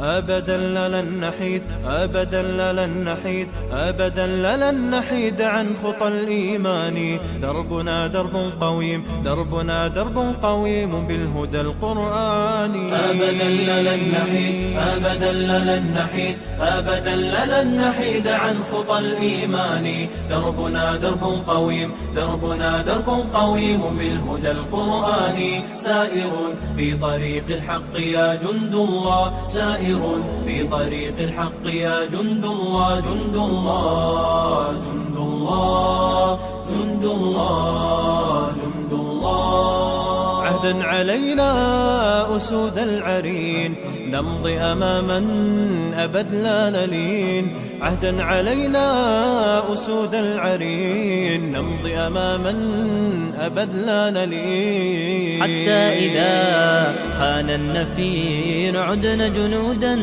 أبدا لن نحيد، أبدا لن نحيد، أبدا لن نحيد عن خطى الإيمان. دربنا درب قويم، دربنا درب قويم بالهدى القرآني. أبدا لن نحيد، أبدا لن نحيد، أبدا لن نحيد عن خطى الإيمان. دربنا درب قويم، دربنا درب قويم بالهدى القرآني. سائر في طريق الحق يا جند الله، سائر في طريق الحق يا جند الله، جند الله، جند الله، جند الله، جند الله. عهدا علينا أسود العرين، نمضي أماما أبد لا نلين. عهدا علينا أسود العرين، نمضي أماما أبد لا نلين. حتى إذا حان النفير عدنا جنودا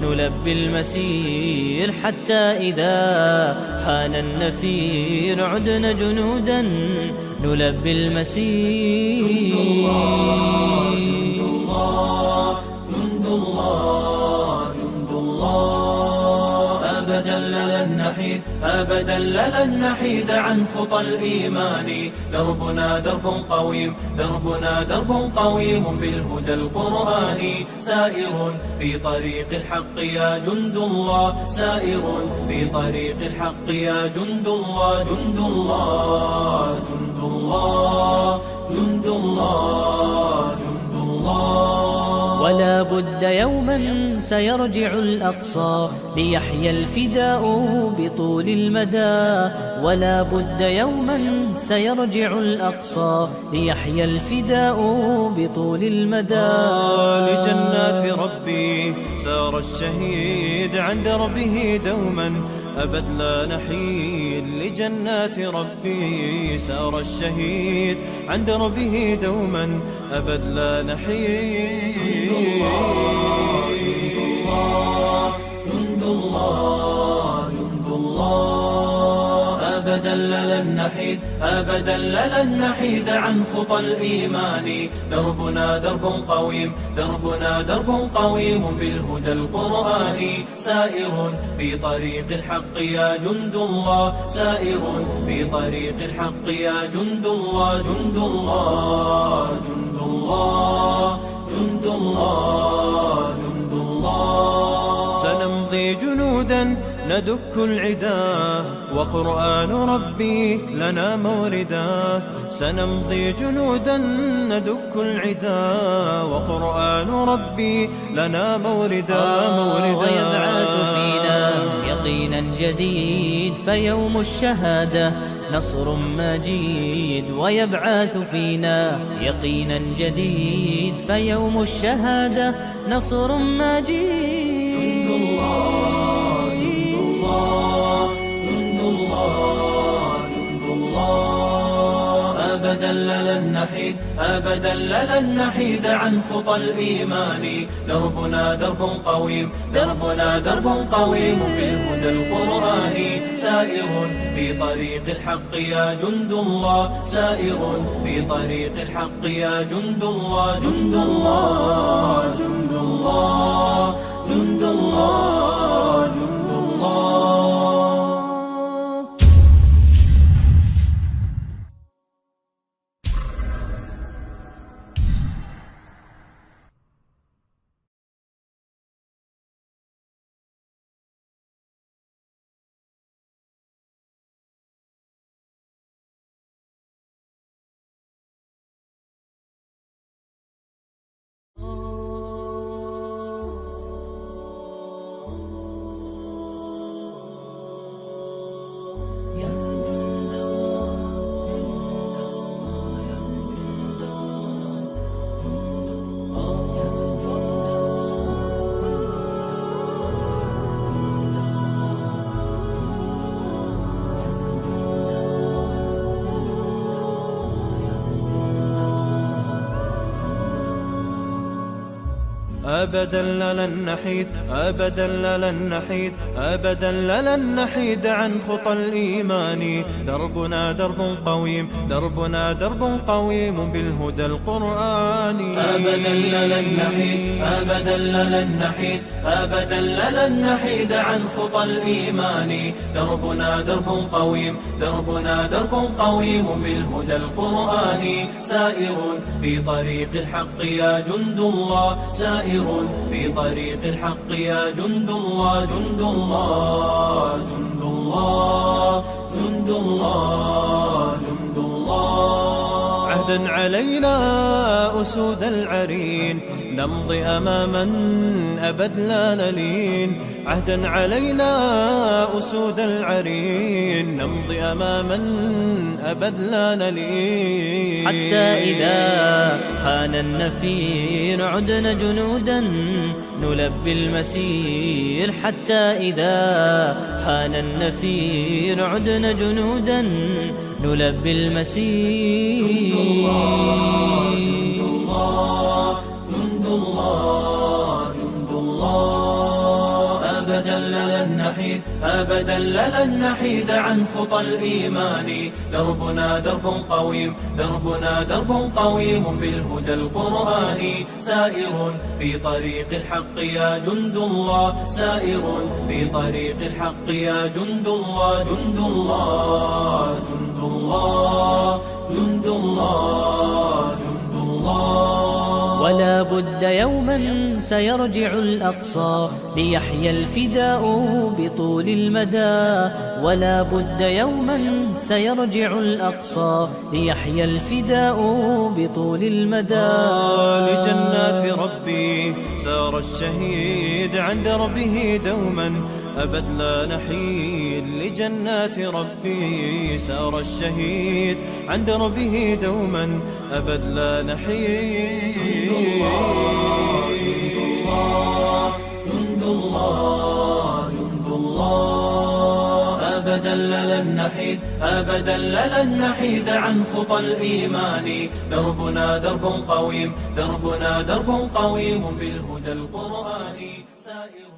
نلبي المسير. حتى إذا حان النفير عدنا جنودا نلبي المسير. جند الله، جند الله، جند الله. أبدا لن نحيد، أبدا لن نحيد عن خطى الإيمان. دربنا درب قويم، دربنا درب قويم بالهدى القرآني. سائر في طريق الحق يا جند الله، سائر في طريق الحق يا جند الله، جند الله، جند الله، جند الله، جند الله. ولا بد يوما سيرجع الأقصى ليحيى الفداء بطول المدى. ولا بد يوما سيرجع الأقصى ليحيى الفداء بطول المدى. لجنات ربي سار الشهيد عن دربه دوما أبد لا نحيد. لجنات ربي سار الشهيد عن دربه دوما أبد لا نحيد. جند الله، جند الله، جند الله. أبدا لن نحيد، أبدا لن نحيد عن خطى الإيمان. دربنا درب قويم، دربنا درب قويم بالهدى القرآني. سائر في طريق الحق يا جند الله، سائر في طريق الحق يا جند الله، جند الله، جند الله، جند الله، جند الله. سنمضي جنودا ندك العدا وقرآن ربي لنا موردا. سنمضي جنودا ندك العدا وقرآن ربي لنا موردا. ويبعث فينا يقينا جديد فيوم الشهادة نصر مجيد. ويبعث فينا يقينا جديد فيوم الشهادة نصر مجيد. جند الله، جند الله، جند الله، جند الله. أبدا لن نحيد، أبدا لن نحيد عن خطى الإيمان. دربنا درب قويم، دربنا درب قويم بالهدى القرآني. سائر في طريق الحق يا جند الله، سائر في طريق الحق يا جند الله، جند الله، جند الله، جند الله، جند الله. أبدا لن نحيد، أبدا لن نحيد، أبدا لن نحيد عن خطى الإيمان. دربنا درب قويم، دربنا درب قويم بالهدى القرآني. أبدا لن نحيد، أبدا لن نحيد، أبدا لن نحيد عن خطى الإيمان. دربنا درب قويم، دربنا درب قويم بالهدى القرآني. سائر في طريق الحق يا جند الله، سائر في طريق الحق يا جند الله، جند الله، جند الله، جند الله، جند الله. عهدا علينا أسود العرين، نمضي أماما أبد لا نلين. عهدا علينا أسود العرين، نمضي أماما أبد لا نلين. حتى إذا حان النفير عدنا جنودا نلبي المسير. حتى إذا حان النفير عدنا جنودا نلبي المسير. جند الله، جند الله، جند الله. أبدا لن نحيد، أبدا لن نحيد عن خطى الإيمان. دربنا درب قويم، دربنا درب قويم بالهدى القرآني. سائر في طريق الحق يا جند الله، سائر في طريق الحق يا جند الله، جند الله، جند الله، جند الله، جند الله. ولا بد يوما سيرجع الأقصى ليحيى الفداء بطول المدى. ولا بد يوما سيرجع الأقصى ليحيى الفداء بطول المدى. لجنات ربي سار الشهيد عند ربه دوما أبد لا نحيد. لجنات ربي سار الشهيد عند ربه دوما أبد لا نحيد. جند الله، جند الله، جند الله. أبدا لن نحيد، أبدا لن نحيد عن خطى الإيمان. دربنا درب قويم، دربنا درب قويم بالهدى القرآني. سائر